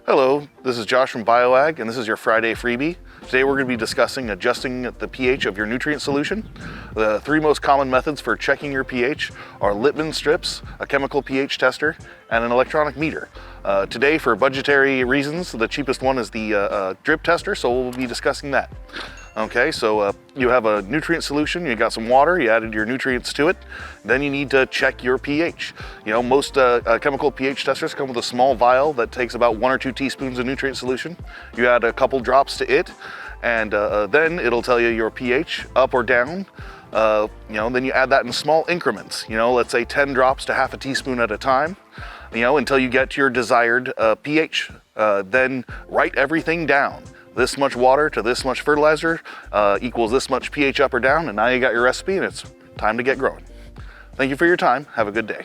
Hello, this is Josh from Bioag, and this is your Friday Freebie. Today we're going to be discussing adjusting the pH of your nutrient solution. The three most common methods for checking your pH are Litman strips, a chemical pH tester, and an electronic meter. Today, for budgetary reasons, the cheapest one is the drip tester, so we'll be discussing that. Okay, so you have a nutrient solution, you got some water, you added your nutrients to it, then you need to check your pH. You know, most chemical pH testers come with a small vial that takes about 1 or 2 teaspoons of nutrient solution. You add a couple drops to it, and then it'll tell you your pH, up or down. Then you add that in small increments, let's say 10 drops to half a teaspoon at a time, until you get to your desired pH. Then write everything down. This much water to this much fertilizer equals this much pH up or down, and now you got your recipe and it's time to get growing. Thank you for your time. Have a good day.